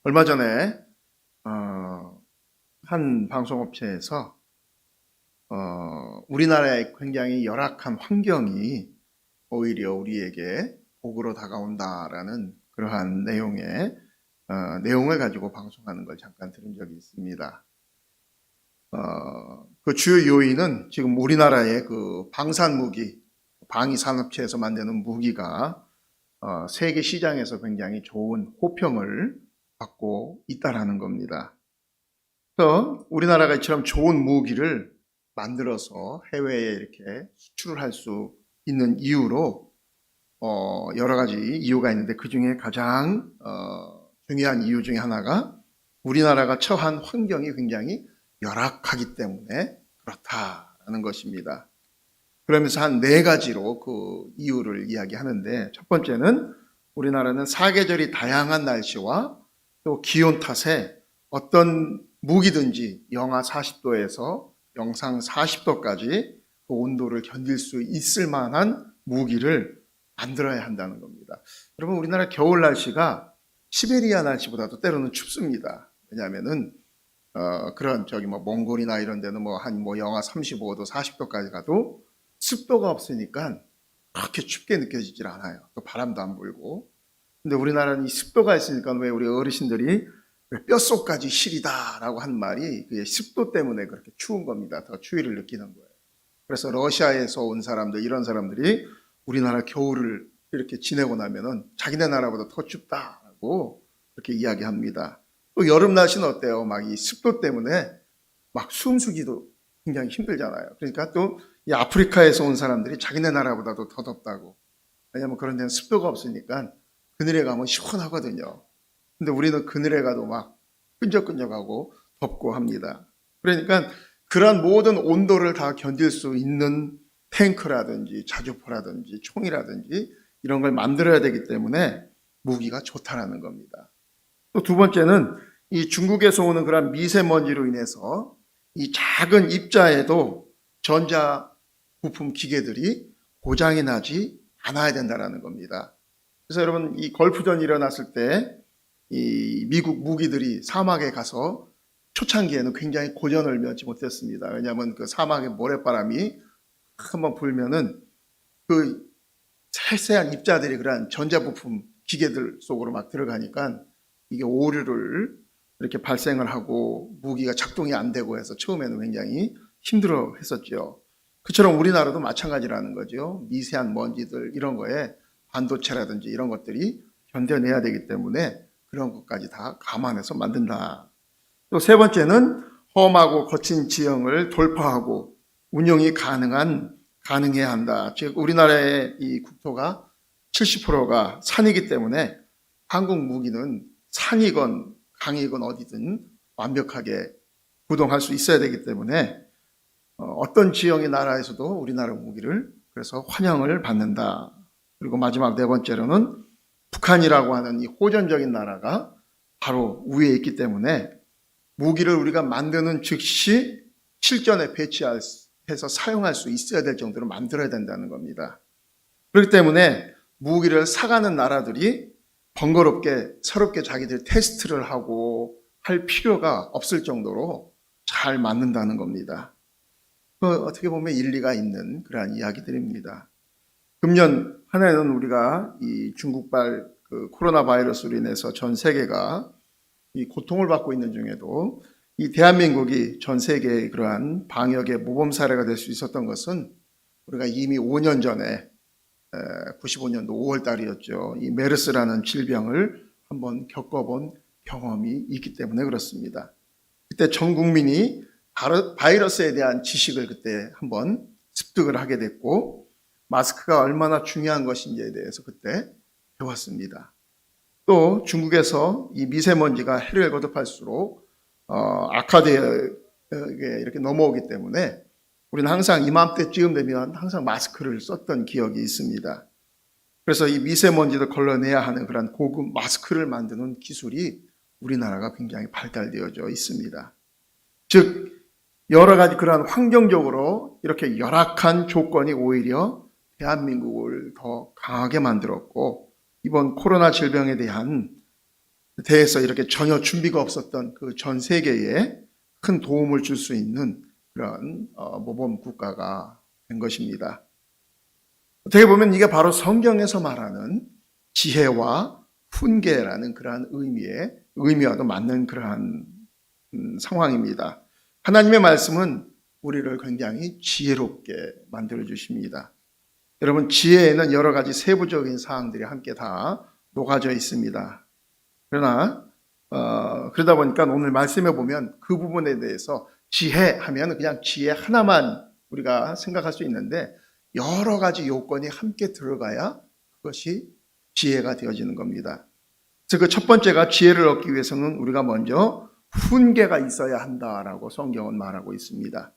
얼마 전에 한 방송업체에서 우리나라의 굉장히 열악한 환경이 오히려 우리에게 복으로 다가온다라는 그러한 내용의 내용을 가지고 방송하는 걸 잠깐 들은 적이 있습니다. 그 주요 요인은 지금 우리나라의 그 방산무기, 방위산업체에서 만드는 무기가 세계 시장에서 굉장히 좋은 호평을 받고 있다라는 겁니다. 그래서 우리나라가 이처럼 좋은 무기를 만들어서 해외에 이렇게 수출을 할 수 있는 이유로 여러 가지 이유가 있는데 그 중에 가장 중요한 이유 중에 하나가 우리나라가 처한 환경이 굉장히 열악하기 때문에 그렇다라는 것입니다. 그러면서 한 4가지로 그 이유를 이야기하는데, 첫 번째는 우리나라는 사계절이 다양한 날씨와 또 기온 탓에 어떤 무기든지 영하 40도에서 영상 40도까지 그 온도를 견딜 수 있을 만한 무기를 만들어야 한다는 겁니다. 여러분, 우리나라 겨울 날씨가 시베리아 날씨보다도 때로는 춥습니다. 왜냐하면은 그런 몽골이나 이런 데는 영하 35도, 40도까지 가도 습도가 없으니까 그렇게 춥게 느껴지질 않아요. 또 바람도 안 불고. 근데 우리나라는 이 습도가 있으니까 왜 우리 어르신들이 뼛속까지 시리다라고 한 말이 그게 습도 때문에 그렇게 추운 겁니다. 더 추위를 느끼는 거예요. 그래서 러시아에서 온 사람들, 이런 사람들이 우리나라 겨울을 이렇게 지내고 나면은 자기네 나라보다 더 춥다라고 그렇게 이야기합니다. 또 여름 날씨는 어때요? 막 이 습도 때문에 막 숨쉬기도 굉장히 힘들잖아요. 그러니까 또 이 아프리카에서 온 사람들이 자기네 나라보다도 더 덥다고. 왜냐하면 그런 데는 습도가 없으니까 그늘에 가면 시원하거든요. 근데 우리는 그늘에 가도 막 끈적끈적하고 덥고 합니다. 그러니까 그런 모든 온도를 다 견딜 수 있는 탱크라든지 자주포라든지 총이라든지 이런 걸 만들어야 되기 때문에 무기가 좋다라는 겁니다. 또 두 번째는 이 중국에서 오는 그런 미세먼지로 인해서 이 작은 입자에도 전자 부품 기계들이 고장이 나지 않아야 된다는 겁니다. 그래서 여러분, 이 걸프전이 일어났을 때 이 미국 무기들이 사막에 가서 초창기에는 굉장히 고전을 면치 못했습니다. 왜냐하면 그 사막의 모래바람이 한번 불면은 그 세세한 입자들이 그런 전자부품 기계들 속으로 막 들어가니까 이게 오류를 이렇게 발생을 하고 무기가 작동이 안 되고 해서 처음에는 굉장히 힘들어 했었죠. 그처럼 우리나라도 마찬가지라는 거죠. 미세한 먼지들 이런 거에 반도체라든지 이런 것들이 견뎌내야 되기 때문에 그런 것까지 다 감안해서 만든다. 또 세 번째는 험하고 거친 지형을 돌파하고 운영이 가능해야 한다. 즉 우리나라의 이 국토가 70%가 산이기 때문에 한국 무기는 산이건 강이건 어디든 완벽하게 구동할 수 있어야 되기 때문에 어떤 지형의 나라에서도 우리나라 무기를 그래서 환영을 받는다. 그리고 마지막 4번째로는 북한이라고 하는 이 호전적인 나라가 바로 위에 있기 때문에 무기를 우리가 만드는 즉시 실전에 배치해서 사용할 수 있어야 될 정도로 만들어야 된다는 겁니다. 그렇기 때문에 무기를 사가는 나라들이 번거롭게 새롭게 자기들 테스트를 하고 할 필요가 없을 정도로 잘 만든다는 겁니다. 어떻게 보면 일리가 있는 그러한 이야기들입니다. 금년 한 해는 우리가 이 중국발 그 코로나 바이러스로 인해서 전 세계가 이 고통을 받고 있는 중에도 이 대한민국이 전 세계의 그러한 방역의 모범 사례가 될 수 있었던 것은 우리가 이미 5년 전에 95년도 5월 달이었죠. 이 메르스라는 질병을 한번 겪어본 경험이 있기 때문에 그렇습니다. 그때 전 국민이 바이러스에 대한 지식을 그때 한번 습득을 하게 됐고 마스크가 얼마나 중요한 것인지에 대해서 그때 배웠습니다. 또 중국에서 이 미세먼지가 해를 거듭할수록 악화되게 이렇게 넘어오기 때문에 우리는 항상 이맘때쯤 되면 항상 마스크를 썼던 기억이 있습니다. 그래서 이 미세먼지를 걸러내야 하는 그런 고급 마스크를 만드는 기술이 우리나라가 굉장히 발달되어져 있습니다. 즉 여러 가지 그러한 환경적으로 이렇게 열악한 조건이 오히려 대한민국을 더 강하게 만들었고 이번 코로나 질병에 대한 대해서 이렇게 전혀 준비가 없었던 그 전 세계에 큰 도움을 줄 수 있는 그런 모범 국가가 된 것입니다. 어떻게 보면 이게 바로 성경에서 말하는 지혜와 훈계라는 그러한 의미와도 맞는 그러한 상황입니다. 하나님의 말씀은 우리를 굉장히 지혜롭게 만들어 주십니다. 여러분, 지혜에는 여러 가지 세부적인 사항들이 함께 다 녹아져 있습니다. 그러다 보니까 오늘 말씀해 보면 그 부분에 대해서 지혜하면 그냥 지혜 하나만 우리가 생각할 수 있는데 여러 가지 요건이 함께 들어가야 그것이 지혜가 되어지는 겁니다. 그래서 그 첫 번째가 지혜를 얻기 위해서는 우리가 먼저 훈계가 있어야 한다라고 성경은 말하고 있습니다.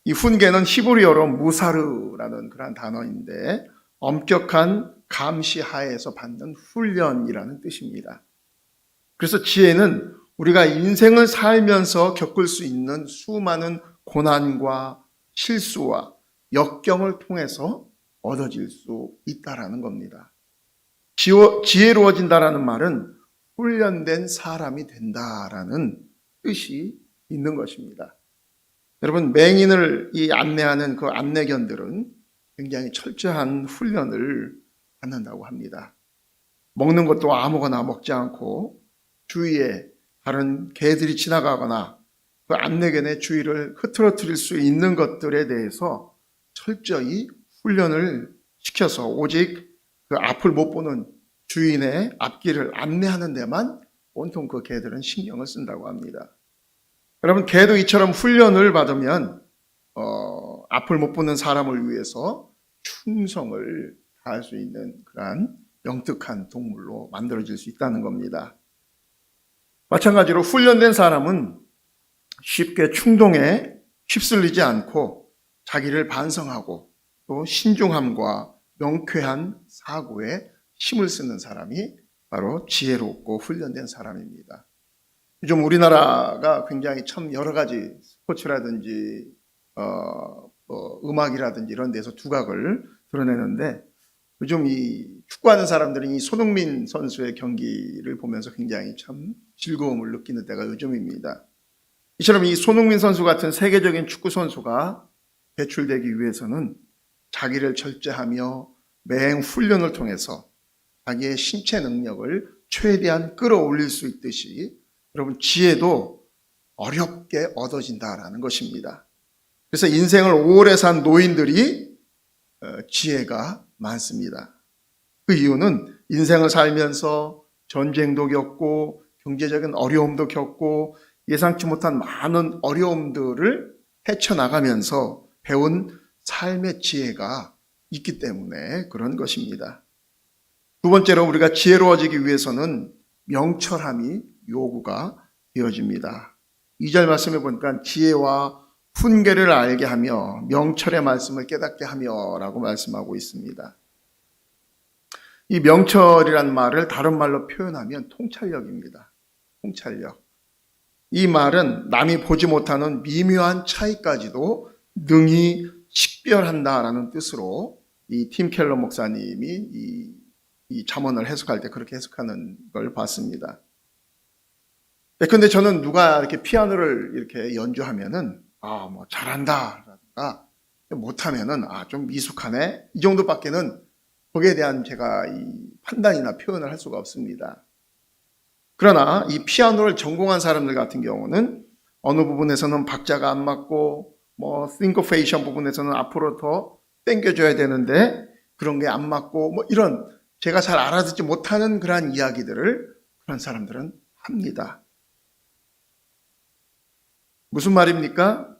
이 훈계는 히브리어로 무사르라는 그런 단어인데 엄격한 감시 하에서 받는 훈련이라는 뜻입니다. 그래서 지혜는 우리가 인생을 살면서 겪을 수 있는 수많은 고난과 실수와 역경을 통해서 얻어질 수 있다라는 겁니다. 지혜로워진다라는 말은 훈련된 사람이 된다라는 뜻이 있는 것입니다. 여러분, 맹인을 안내하는 그 안내견들은 굉장히 철저한 훈련을 받는다고 합니다. 먹는 것도 아무거나 먹지 않고 주위에 다른 개들이 지나가거나 그 안내견의 주위를 흐트러뜨릴 수 있는 것들에 대해서 철저히 훈련을 시켜서 오직 그 앞을 못 보는 주인의 앞길을 안내하는 데만 온통 그 개들은 신경을 쓴다고 합니다. 여러분, 개도 이처럼 훈련을 받으면 앞을 못 보는 사람을 위해서 충성을 다할 수 있는 그러한 영특한 동물로 만들어질 수 있다는 겁니다. 마찬가지로 훈련된 사람은 쉽게 충동에 휩쓸리지 않고 자기를 반성하고 또 신중함과 명쾌한 사고에 힘을 쓰는 사람이 바로 지혜롭고 훈련된 사람입니다. 요즘 우리나라가 굉장히 참 여러 가지 스포츠라든지 음악이라든지 이런 데서 두각을 드러내는데 요즘 이 축구하는 사람들은 이 손흥민 선수의 경기를 보면서 굉장히 참 즐거움을 느끼는 때가 요즘입니다. 이처럼 이 손흥민 선수 같은 세계적인 축구 선수가 배출되기 위해서는 자기를 절제하며 맹 훈련을 통해서 자기의 신체 능력을 최대한 끌어올릴 수 있듯이 여러분, 지혜도 어렵게 얻어진다라는 것입니다. 그래서 인생을 오래 산 노인들이 지혜가 많습니다. 그 이유는 인생을 살면서 전쟁도 겪고 경제적인 어려움도 겪고 예상치 못한 많은 어려움들을 헤쳐나가면서 배운 삶의 지혜가 있기 때문에 그런 것입니다. 두 번째로 우리가 지혜로워지기 위해서는 명철함이 요구가 되어집니다. 2절 말씀에 보니까 지혜와 훈계를 알게 하며 명철의 말씀을 깨닫게 하며 라고 말씀하고 있습니다. 이 명철이란 말을 다른 말로 표현하면 통찰력입니다. 통찰력. 이 말은 남이 보지 못하는 미묘한 차이까지도 능히 식별한다라는 뜻으로 이 팀 켈러 목사님이 이 잠언을 해석할 때 그렇게 해석하는 걸 봤습니다. 근데 저는 누가 이렇게 피아노를 이렇게 연주하면은 뭐 잘한다라든가 못하면은 좀 미숙하네 이 정도밖에는 거기에 대한 제가 이 판단이나 표현을 할 수가 없습니다. 그러나 이 피아노를 전공한 사람들 같은 경우는 어느 부분에서는 박자가 안 맞고 싱코페이션 부분에서는 앞으로 더 당겨줘야 되는데 그런 게 안 맞고 이런 제가 잘 알아듣지 못하는 그런 이야기들을 그런 사람들은 합니다. 무슨 말입니까?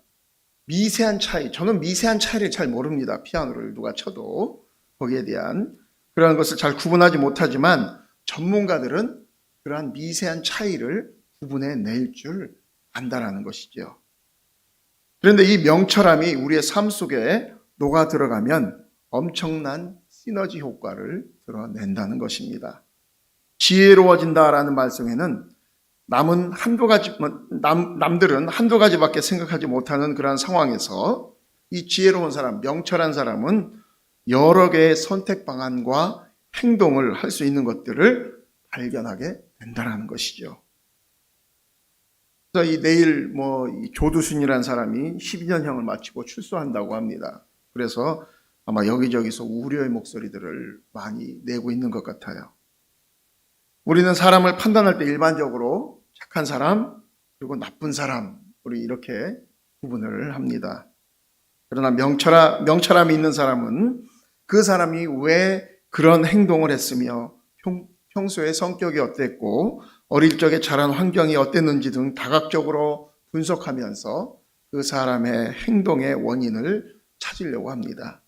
미세한 차이. 저는 미세한 차이를 잘 모릅니다. 피아노를 누가 쳐도 거기에 대한 그러한 것을 잘 구분하지 못하지만 전문가들은 그러한 미세한 차이를 구분해 낼 줄 안다라는 것이죠. 그런데 이 명철함이 우리의 삶 속에 녹아 들어가면 엄청난 시너지 효과를 드러낸다는 것입니다. 지혜로워진다라는 말씀에는 남들은 한두 가지밖에 생각하지 못하는 그런 상황에서 이 지혜로운 사람, 명철한 사람은 여러 개의 선택 방안과 행동을 할 수 있는 것들을 발견하게 된다라는 것이죠. 그래서 이 내일 이 조두순이라는 사람이 12년형을 마치고 출소한다고 합니다. 그래서 아마 여기저기서 우려의 목소리들을 많이 내고 있는 것 같아요. 우리는 사람을 판단할 때 일반적으로 착한 사람 그리고 나쁜 사람 우리 이렇게 구분을 합니다. 그러나 명철함이 있는 사람은 그 사람이 왜 그런 행동을 했으며 평소에 성격이 어땠고 어릴 적에 자란 환경이 어땠는지 등 다각적으로 분석하면서 그 사람의 행동의 원인을 찾으려고 합니다.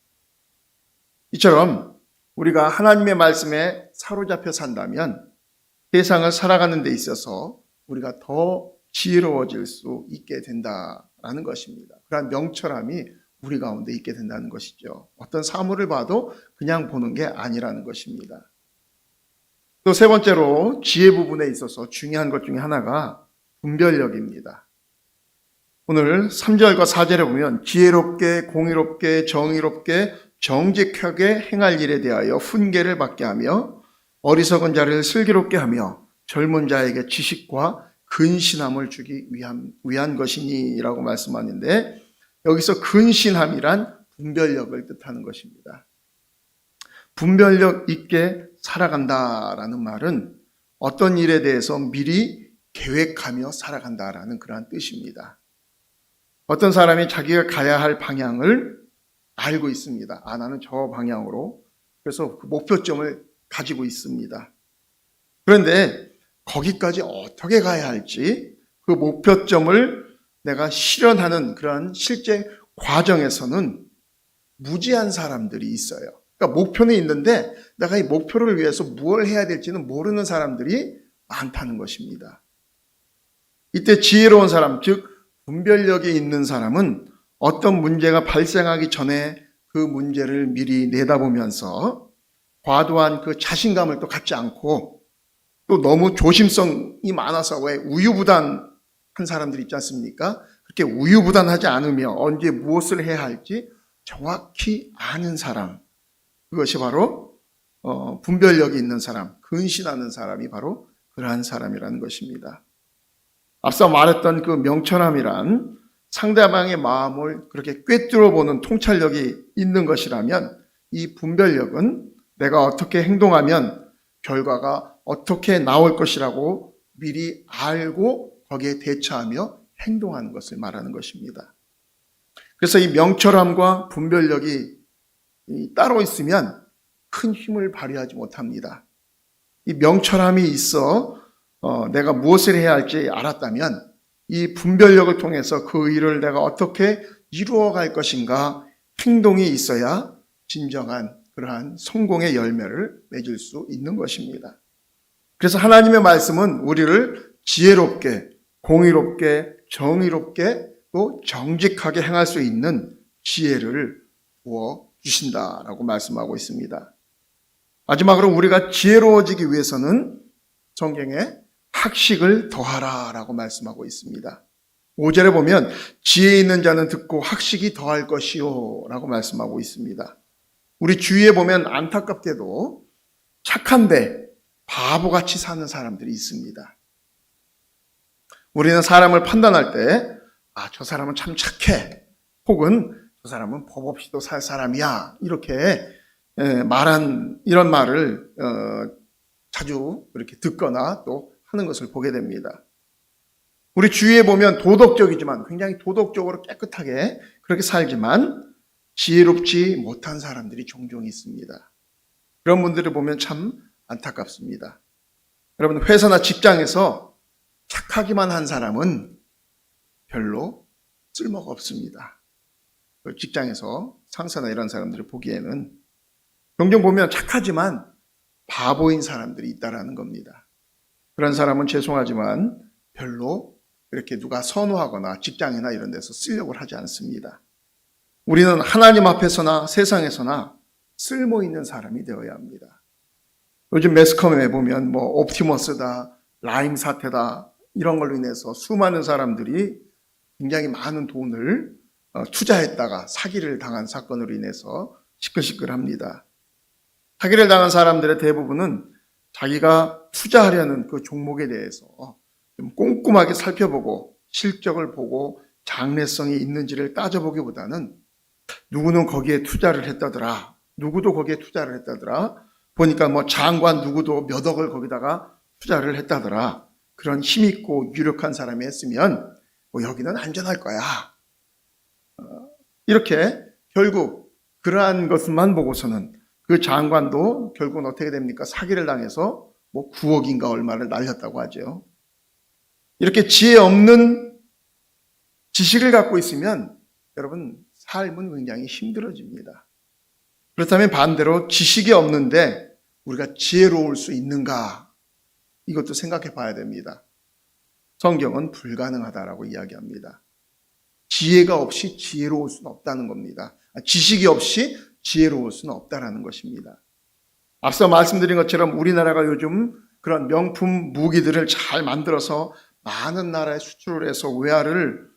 이처럼 우리가 하나님의 말씀에 사로잡혀 산다면 세상을 살아가는 데 있어서 우리가 더 지혜로워질 수 있게 된다라는 것입니다. 그러한 명철함이 우리 가운데 있게 된다는 것이죠. 어떤 사물을 봐도 그냥 보는 게 아니라는 것입니다. 또 세 번째로 지혜 부분에 있어서 중요한 것 중에 하나가 분별력입니다. 오늘 3절과 4절에 보면 지혜롭게 공의롭게 정의롭게 정직하게 행할 일에 대하여 훈계를 받게 하며 어리석은 자를 슬기롭게 하며 젊은 자에게 지식과 근신함을 주기 위한 것이니라고 말씀하는데 여기서 근신함이란 분별력을 뜻하는 것입니다. 분별력 있게 살아간다라는 말은 어떤 일에 대해서 미리 계획하며 살아간다라는 그러한 뜻입니다. 어떤 사람이 자기가 가야 할 방향을 알고 있습니다. 나는 저 방향으로. 그래서 그 목표점을 가지고 있습니다. 그런데 거기까지 어떻게 가야 할지 그 목표점을 내가 실현하는 그런 실제 과정에서는 무지한 사람들이 있어요. 그러니까 목표는 있는데 내가 이 목표를 위해서 무엇을 해야 될지는 모르는 사람들이 많다는 것입니다. 이때 지혜로운 사람, 즉 분별력이 있는 사람은 어떤 문제가 발생하기 전에 그 문제를 미리 내다보면서 과도한 그 자신감을 또 갖지 않고 또 너무 조심성이 많아서 왜 우유부단한 사람들이 있지 않습니까? 그렇게 우유부단하지 않으며 언제 무엇을 해야 할지 정확히 아는 사람, 그것이 바로 분별력이 있는 사람, 근신하는 사람이 바로 그러한 사람이라는 것입니다. 앞서 말했던 그 명철함이란 상대방의 마음을 그렇게 꿰뚫어 보는 통찰력이 있는 것이라면 이 분별력은 내가 어떻게 행동하면 결과가 어떻게 나올 것이라고 미리 알고 거기에 대처하며 행동하는 것을 말하는 것입니다. 그래서 이 명철함과 분별력이 따로 있으면 큰 힘을 발휘하지 못합니다. 이 명철함이 있어 내가 무엇을 해야 할지 알았다면 이 분별력을 통해서 그 일을 내가 어떻게 이루어갈 것인가 행동이 있어야 진정한 그러한 성공의 열매를 맺을 수 있는 것입니다. 그래서 하나님의 말씀은 우리를 지혜롭게, 공의롭게, 정의롭게 또 정직하게 행할 수 있는 지혜를 부어 주신다라고 말씀하고 있습니다. 마지막으로 우리가 지혜로워지기 위해서는 성경에 학식을 더하라라고 말씀하고 있습니다. 5절에 보면 지혜 있는 자는 듣고 학식이 더할 것이요 라고 말씀하고 있습니다. 우리 주위에 보면 안타깝게도 착한데 바보같이 사는 사람들이 있습니다. 우리는 사람을 판단할 때 저 사람은 참 착해 혹은 저 사람은 법 없이도 살 사람이야 이렇게 이런 말을 자주 이렇게 듣거나 또 하는 것을 보게 됩니다. 우리 주위에 보면 도덕적이지만 굉장히 도덕적으로 깨끗하게 그렇게 살지만 지혜롭지 못한 사람들이 종종 있습니다. 그런 분들을 보면 참 안타깝습니다. 여러분 회사나 직장에서 착하기만 한 사람은 별로 쓸모가 없습니다. 직장에서 상사나 이런 사람들을 보기에는 종종 보면 착하지만 바보인 사람들이 있다라는 겁니다. 그런 사람은 죄송하지만 별로 이렇게 누가 선호하거나 직장이나 이런 데서 쓰려고 하지 않습니다. 우리는 하나님 앞에서나 세상에서나 쓸모 있는 사람이 되어야 합니다. 요즘 매스컴에 보면 옵티머스다, 라임 사태다 이런 걸로 인해서 수많은 사람들이 굉장히 많은 돈을 투자했다가 사기를 당한 사건으로 인해서 시끌시끌합니다. 사기를 당한 사람들의 대부분은 자기가 투자하려는 그 종목에 대해서 좀 꼼꼼하게 살펴보고 실적을 보고 장래성이 있는지를 따져보기보다는 누구는 거기에 투자를 했다더라. 누구도 거기에 투자를 했다더라. 보니까 뭐 장관 누구도 몇 억을 거기다가 투자를 했다더라. 그런 힘있고 유력한 사람이 했으면 뭐 여기는 안전할 거야. 이렇게 결국 그러한 것만 보고서는 그 장관도 결국은 어떻게 됩니까? 사기를 당해서 뭐 9억인가 얼마를 날렸다고 하죠. 이렇게 지혜 없는 지식을 갖고 있으면 여러분 삶은 굉장히 힘들어집니다. 그렇다면 반대로 지식이 없는데 우리가 지혜로울 수 있는가? 이것도 생각해 봐야 됩니다. 성경은 불가능하다라고 이야기합니다. 지혜가 없이 지혜로울 수는 없다는 겁니다. 지식이 없이 지혜로울 수는 없다라는 것입니다. 앞서 말씀드린 것처럼 우리나라가 요즘 그런 명품 무기들을 잘 만들어서 많은 나라에 수출을 해서 외화를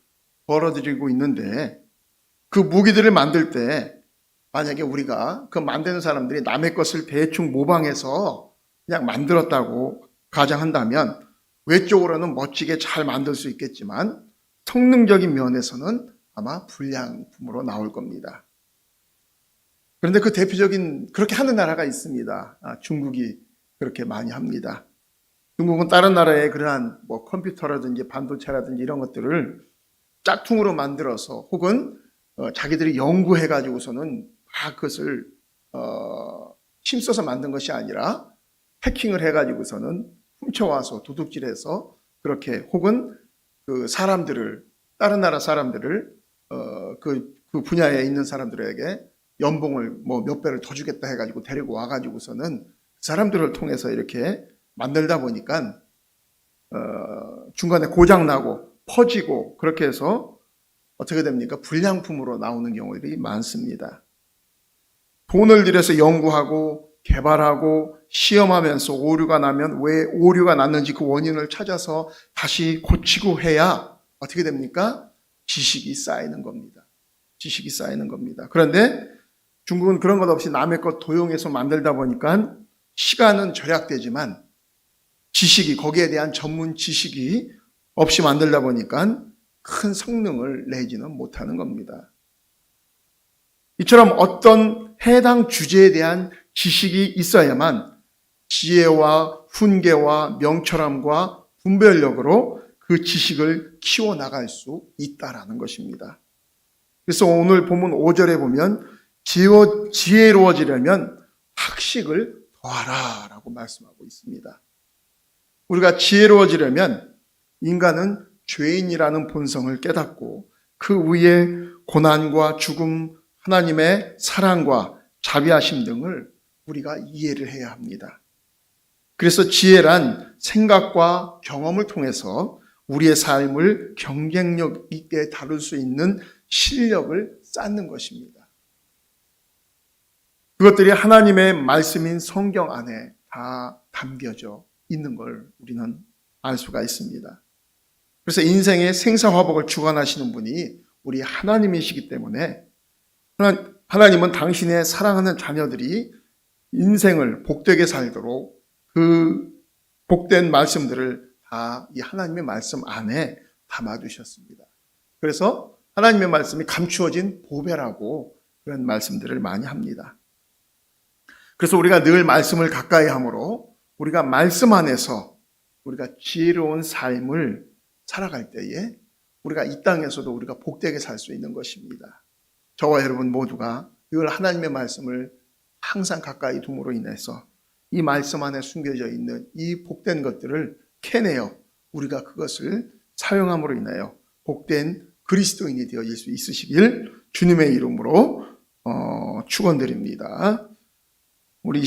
벌어들이고 있는데 그 무기들을 만들 때 만약에 우리가 그 만드는 사람들이 남의 것을 대충 모방해서 그냥 만들었다고 가정한다면 외적으로는 멋지게 잘 만들 수 있겠지만 성능적인 면에서는 아마 불량품으로 나올 겁니다. 그런데 그 대표적인 그렇게 하는 나라가 있습니다. 중국이 그렇게 많이 합니다. 중국은 다른 나라의 그러한 뭐 컴퓨터라든지 반도체라든지 이런 것들을 짝퉁으로 만들어서 혹은 자기들이 연구해 가지고서는 다 그것을 힘써서 만든 것이 아니라 해킹을 해 가지고서는 훔쳐와서 도둑질해서 그렇게 혹은 그 사람들을 다른 나라 사람들을 그 분야에 있는 사람들에게 연봉을 뭐 몇 배를 더 주겠다 해가지고 데리고 와가지고서는 사람들을 통해서 이렇게 만들다 보니까 중간에 고장 나고 퍼지고 그렇게 해서 어떻게 됩니까? 불량품으로 나오는 경우들이 많습니다. 돈을 들여서 연구하고 개발하고 시험하면서 오류가 나면 왜 오류가 났는지 그 원인을 찾아서 다시 고치고 해야 어떻게 됩니까? 지식이 쌓이는 겁니다. 지식이 쌓이는 겁니다. 그런데 중국은 그런 것 없이 남의 것 도용해서 만들다 보니까 시간은 절약되지만 지식이 거기에 대한 전문 지식이 없이 만들다 보니까 큰 성능을 내지는 못하는 겁니다. 이처럼 어떤 해당 주제에 대한 지식이 있어야만 지혜와 훈계와 명철함과 분별력으로 그 지식을 키워나갈 수 있다라는 것입니다. 그래서 오늘 본문 5절에 보면 지혜로워지려면 학식을 더하라 라고 말씀하고 있습니다. 우리가 지혜로워지려면 인간은 죄인이라는 본성을 깨닫고 그 위에 고난과 죽음, 하나님의 사랑과 자비하심 등을 우리가 이해를 해야 합니다. 그래서 지혜란 생각과 경험을 통해서 우리의 삶을 경쟁력 있게 다룰 수 있는 실력을 쌓는 것입니다. 그것들이 하나님의 말씀인 성경 안에 다 담겨져 있는 걸 우리는 알 수가 있습니다. 그래서 인생의 생사화복을 주관하시는 분이 우리 하나님이시기 때문에 하나님은 당신의 사랑하는 자녀들이 인생을 복되게 살도록 그 복된 말씀들을 다 이 하나님의 말씀 안에 담아두셨습니다. 그래서 하나님의 말씀이 감추어진 보배라고 그런 말씀들을 많이 합니다. 그래서 우리가 늘 말씀을 가까이 함으로 우리가 말씀 안에서 우리가 지혜로운 삶을 살아갈 때에 우리가 이 땅에서도 우리가 복되게 살 수 있는 것입니다. 저와 여러분 모두가 늘 하나님의 말씀을 항상 가까이 둠으로 인해서 이 말씀 안에 숨겨져 있는 이 복된 것들을 캐내어 우리가 그것을 사용함으로 인하여 복된 그리스도인이 되어질 수 있으시길 주님의 이름으로 축원드립니다. 우리